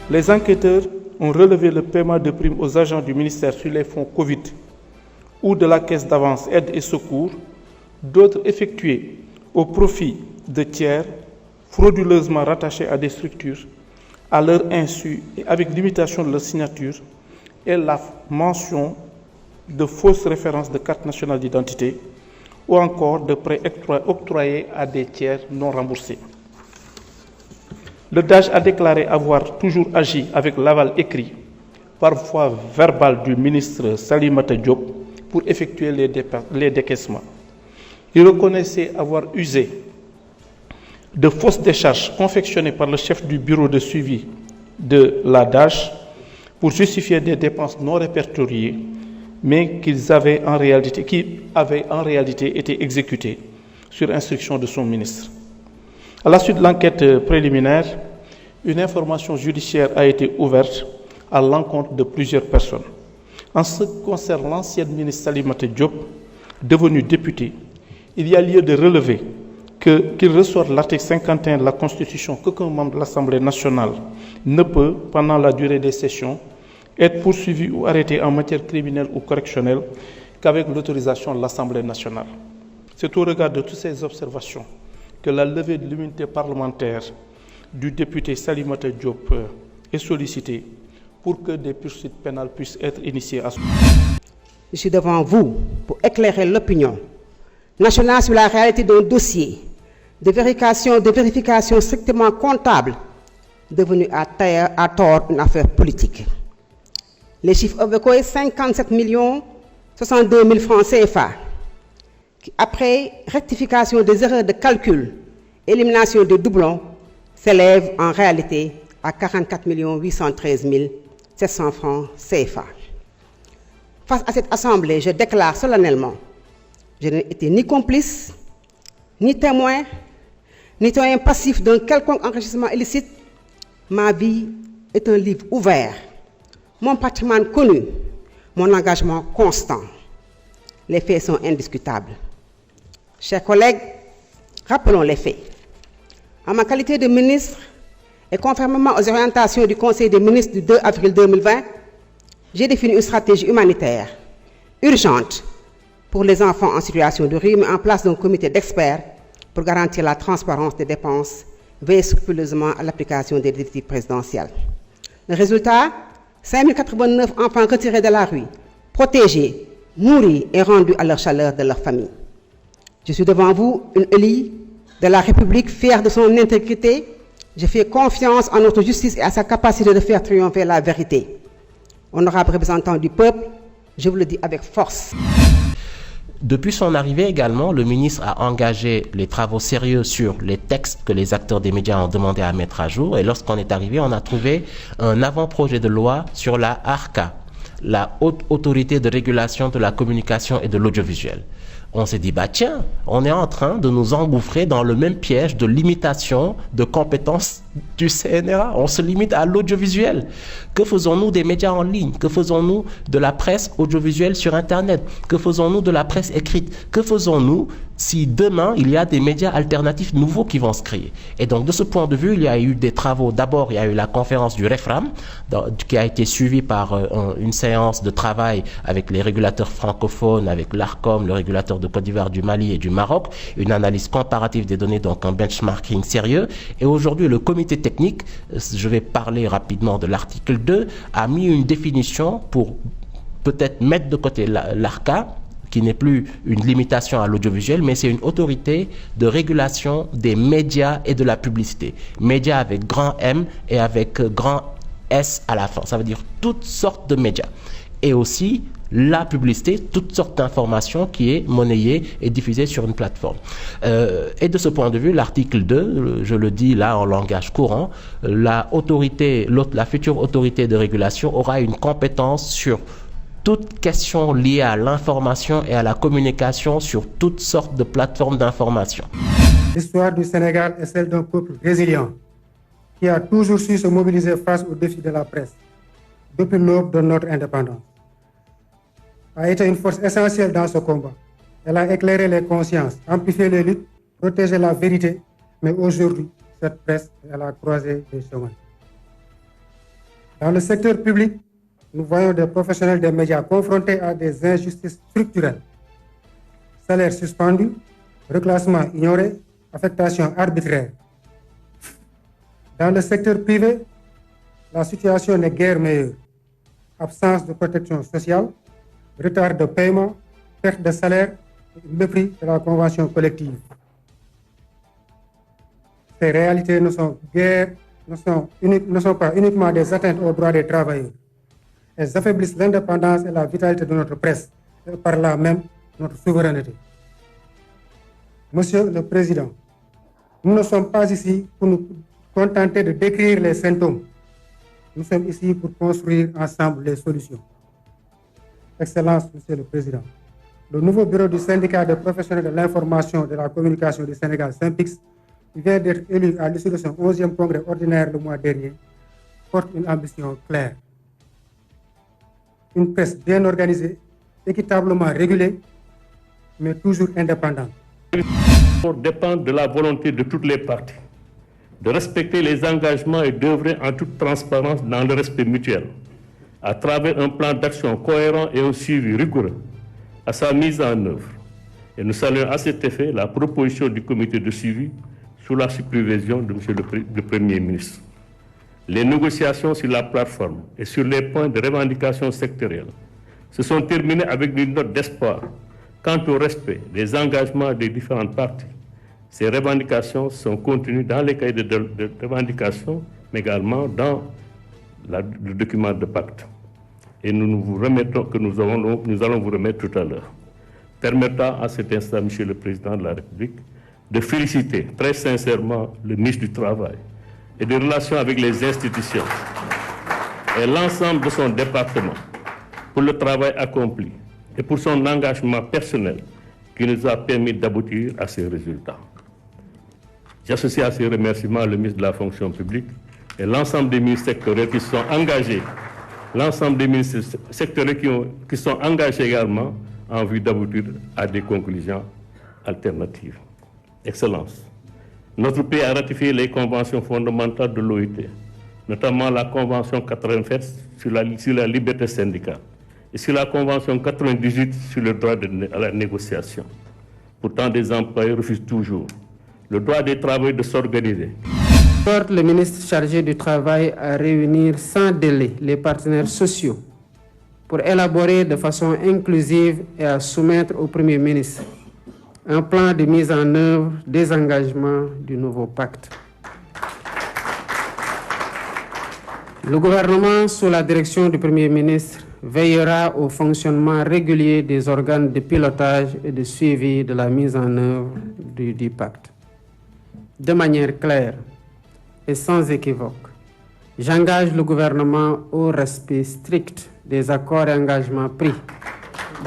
Les enquêteurs ont relevé le paiement de primes aux agents du ministère sur les fonds Covid ou de la caisse d'avance aide et secours, d'autres effectués au profit de tiers frauduleusement rattachés à des structures, à leur insu et avec limitation de leur signature, et la mention de fausses références de carte nationale d'identité ou encore de prêts octroyés à des tiers non remboursés. Le DAGE a déclaré avoir toujours agi avec l'aval écrit, parfois verbal du ministre Salimata Diop pour effectuer les décaissements. Il reconnaissait avoir usé de fausses décharges confectionnées par le chef du bureau de suivi de la DAGE pour justifier des dépenses non répertoriées, mais qui avaient en réalité été exécutées sur instruction de son ministre. À la suite de l'enquête préliminaire, une information judiciaire a été ouverte à l'encontre de plusieurs personnes. En ce qui concerne l'ancien ministre Salimata Diop, devenu député, il y a lieu de relever qu'il ressort de l'article 51 de la Constitution qu'aucun membre de l'Assemblée nationale ne peut, pendant la durée des sessions, être poursuivi ou arrêté en matière criminelle ou correctionnelle qu'avec l'autorisation de l'Assemblée nationale. C'est au regard de toutes ces observations que la levée de l'immunité parlementaire du député Salimata Diop est sollicitée pour que des poursuites pénales puissent être initiées à ce moment. Je suis devant vous pour éclairer l'opinion nationale sur la réalité d'un dossier de vérification strictement comptable devenu à tort une affaire politique. Les chiffres évoqués, 57 62 000 francs CFA, qui, après rectification des erreurs de calcul, élimination des doublons, s'élèvent en réalité à 44 813 700 francs CFA. Face à cette Assemblée, je déclare solennellement, je n'ai été ni complice, ni témoin, ni témoin passif d'un quelconque enrichissement illicite. Ma vie est un livre ouvert, mon patrimoine connu, mon engagement constant. Les faits sont indiscutables. Chers collègues, rappelons les faits. En ma qualité de ministre, et conformément aux orientations du Conseil des ministres du 2 avril 2020, j'ai défini une stratégie humanitaire urgente pour les enfants en situation de rue, mis en place un comité d'experts pour garantir la transparence des dépenses, veiller scrupuleusement à l'application des directives présidentielles. Le résultat, 5 089 enfants retirés de la rue, protégés, nourris et rendus à leur chaleur de leur famille. Je suis devant vous, une élue de la République, fière de son intégrité. Je fais confiance en notre justice et à sa capacité de faire triompher la vérité. Honorable représentant du peuple, je vous le dis avec force. Depuis son arrivée également, le ministre a engagé les travaux sérieux sur les textes que les acteurs des médias ont demandé à mettre à jour. Et lorsqu'on est arrivé, on a trouvé un avant-projet de loi sur la ARCA, la Haute Autorité de Régulation de la Communication et de l'Audiovisuel. On s'est dit, bah tiens, on est en train de nous engouffrer dans le même piège de limitation de compétences du CNRA. On se limite à l'audiovisuel. Que faisons-nous des médias en ligne? Que faisons-nous de la presse audiovisuelle sur Internet? Que faisons-nous de la presse écrite? Que faisons-nous si demain, il y a des médias alternatifs nouveaux qui vont se créer? Et donc, de ce point de vue, il y a eu des travaux. D'abord, il y a eu la conférence du REFRAM, qui a été suivie par une séance de travail avec les régulateurs francophones, avec l'ARCOM, le régulateur de Côte d'Ivoire, du Mali et du Maroc, une analyse comparative des données, donc un benchmarking sérieux. Et aujourd'hui, le comité technique, je vais parler rapidement de l'article 2, a mis une définition pour peut-être mettre de côté l'ARCA, qui n'est plus une limitation à l'audiovisuel, mais c'est une autorité de régulation des médias et de la publicité. Médias avec grand M et avec grand S à la fin. Ça veut dire toutes sortes de médias. Et aussi la publicité, toutes sortes d'informations qui est monnayée et diffusée sur une plateforme. Et de ce point de vue, l'article 2, je le dis là en langage courant, la future autorité de régulation aura une compétence sur toute question liée à l'information et à la communication sur toutes sortes de plateformes d'information. L'histoire du Sénégal est celle d'un peuple résilient qui a toujours su se mobiliser face aux défis de la presse depuis l'aube de notre indépendance. A été une force essentielle dans ce combat. Elle a éclairé les consciences, amplifié les luttes, protégé la vérité, mais aujourd'hui, cette presse est à la croisée des chemins. Dans le secteur public, nous voyons des professionnels des médias confrontés à des injustices structurelles. Salaires suspendus, reclassement ignoré, affectation arbitraire. Dans le secteur privé, la situation n'est guère meilleure. Absence de protection sociale, retard de paiement, perte de salaire, mépris de la convention collective. Ces réalités ne sont pas uniquement des atteintes aux droits des travailleurs. Elles affaiblissent l'indépendance et la vitalité de notre presse, et par là même notre souveraineté. Monsieur le Président, nous ne sommes pas ici pour nous contenter de décrire les symptômes. Nous sommes ici pour construire ensemble les solutions. Excellence, Monsieur le Président, le nouveau bureau du syndicat des professionnels de l'information et de la communication du Sénégal, SYNPICS, qui vient d'être élu à l'issue de son 11e congrès ordinaire le mois dernier, porte une ambition claire. Une presse bien organisée, équitablement régulée, mais toujours indépendante. Dépend de la volonté de toutes les parties de respecter les engagements et d'œuvrer en toute transparence dans le respect mutuel, à travers un plan d'action cohérent et un suivi rigoureux à sa mise en œuvre. Et nous saluons à cet effet la proposition du comité de suivi sous la supervision de M. le Premier ministre. Les négociations sur la plateforme et sur les points de revendication sectorielle se sont terminées avec une note d'espoir quant au respect des engagements des différentes parties. Ces revendications sont contenues dans les cahiers de revendication, mais également dans le document de pacte. Et nous vous remettons que nous allons vous remettre tout à l'heure. Permettant à cet instant, Monsieur le Président de la République, de féliciter très sincèrement le ministre du Travail et des relations avec les institutions et l'ensemble de son département pour le travail accompli et pour son engagement personnel qui nous a permis d'aboutir à ces résultats. J'associe à ces remerciements le ministre de la Fonction publique et l'ensemble des ministres sectoriels qui sont engagés, l'ensemble des ministres sectoriels qui sont engagés également en vue d'aboutir à des conclusions alternatives. Excellence, notre pays a ratifié les conventions fondamentales de l'OIT, notamment la Convention 87 sur la liberté syndicale et sur la Convention 98 sur le droit à la négociation. Pourtant, des employeurs refusent toujours le droit des travailleurs de s'organiser. Le ministre chargé du Travail à réunir sans délai les partenaires sociaux pour élaborer de façon inclusive et à soumettre au Premier ministre un plan de mise en œuvre des engagements du nouveau pacte. Le gouvernement, sous la direction du Premier ministre, veillera au fonctionnement régulier des organes de pilotage et de suivi de la mise en œuvre du pacte. De manière claire et sans équivoque, j'engage le gouvernement au respect strict des accords et engagements pris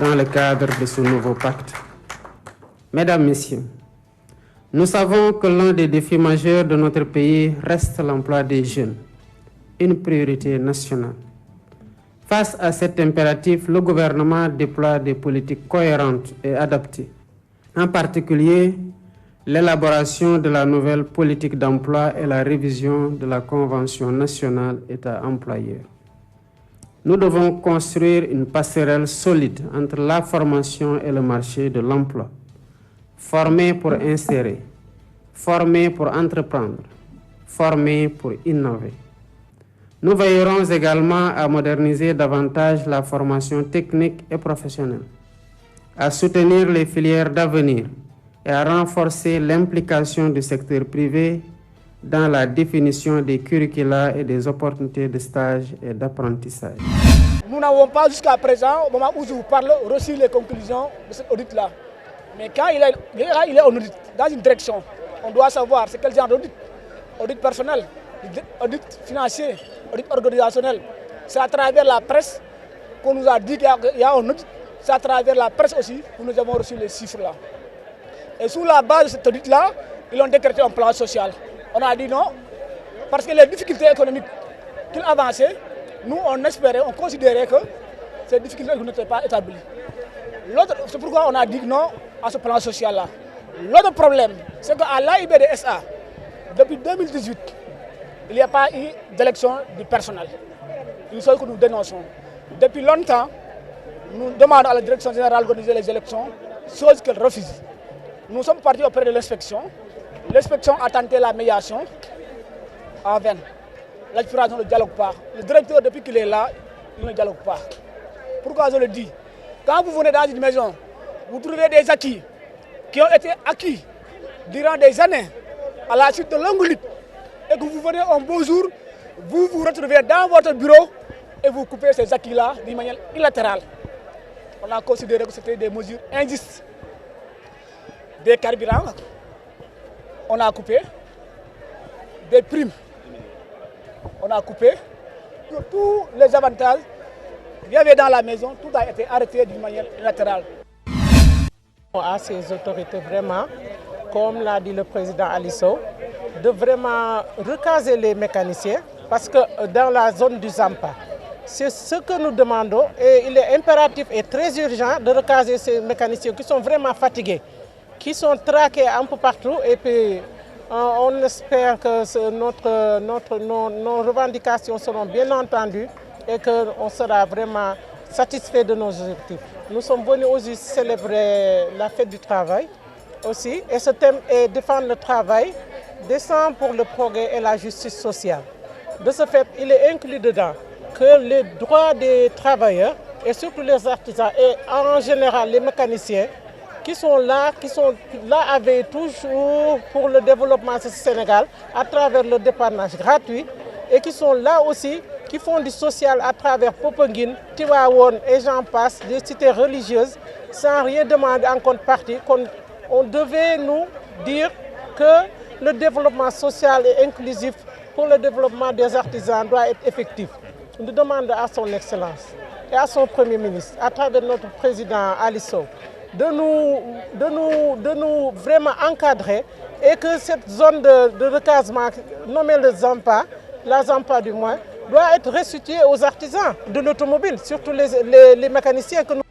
dans le cadre de ce nouveau pacte. Mesdames, Messieurs, nous savons que l'un des défis majeurs de notre pays reste l'emploi des jeunes, une priorité nationale. Face à cet impératif, le gouvernement déploie des politiques cohérentes et adaptées, en particulier l'élaboration de la nouvelle politique d'emploi et la révision de la Convention nationale État employeur. Nous devons construire une passerelle solide entre la formation et le marché de l'emploi. Former pour insérer, former pour entreprendre, former pour innover. Nous veillerons également à moderniser davantage la formation technique et professionnelle, à soutenir les filières d'avenir et à renforcer l'implication du secteur privé dans la définition des curricula et des opportunités de stage et d'apprentissage. Nous n'avons pas jusqu'à présent, au moment où je vous parle, reçu les conclusions de cet audit-là. Mais quand il est en audit, dans une direction, on doit savoir c'est quel genre d'audit. Audit personnel, audit financier, audit organisationnel. C'est à travers la presse qu'on nous a dit qu'il y a un audit. C'est à travers la presse aussi que nous avons reçu les chiffres-là. Et sous la base de cet audit-là, ils ont décrété un plan social. On a dit non, parce que les difficultés économiques qu'ils avançaient, nous on espérait, on considérait que ces difficultés n'étaient pas établies. C'est pourquoi on a dit non à ce plan social-là. L'autre problème, c'est qu'à l'AIBD-SA, depuis 2018, il n'y a pas eu d'élection du personnel. une chose que nous dénonçons. Depuis longtemps, nous demandons à la direction générale d'organiser les élections, chose qu'elle refuse. Nous sommes partis auprès de l'inspection. L'inspection a tenté la médiation en vain. L'exploration ne dialogue pas. Le directeur, depuis qu'il est là, il ne dialogue pas. Pourquoi je le dis? Quand vous venez dans une maison, vous trouvez des acquis qui ont été acquis durant des années à la suite de longues luttes et que vous venez un beau jour, vous vous retrouvez dans votre bureau et vous coupez ces acquis-là d'une manière unilatérale. On a considéré que c'était des mesures injustes. Des carburants, on a coupé. Des primes, on a coupé. Tous les avantages qu'il y avait dans la maison, tout a été arrêté d'une manière unilatérale. À ces autorités vraiment, comme l'a dit le président Ali Sow, de vraiment recaser les mécaniciens parce que dans la zone du Zampa, c'est ce que nous demandons et il est impératif et très urgent de recaser ces mécaniciens qui sont vraiment fatigués, qui sont traqués un peu partout et puis on espère que nos revendications seront bien entendues et qu'on sera vraiment satisfait de nos objectifs. Nous sommes venus aussi célébrer la fête du travail aussi et ce thème est défendre le travail, descendre pour le progrès et la justice sociale. De ce fait, il est inclus dedans que les droits des travailleurs et surtout les artisans et en général les mécaniciens qui sont là avec toujours pour le développement du Sénégal à travers le dépannage gratuit et qui sont là aussi, qui font du social à travers Popenguine, Tivaouane et j'en passe, des cités religieuses, sans rien demander en contrepartie. On devait nous dire que le développement social et inclusif pour le développement des artisans doit être effectif. Nous demandons à son Excellence et à son Premier ministre, à travers notre président Ali Sow, de nous vraiment encadrer et que cette zone de recasement nommée le Zampa, la Zampa du moins, doit être restituée aux artisans de l'automobile, surtout les mécaniciens que nous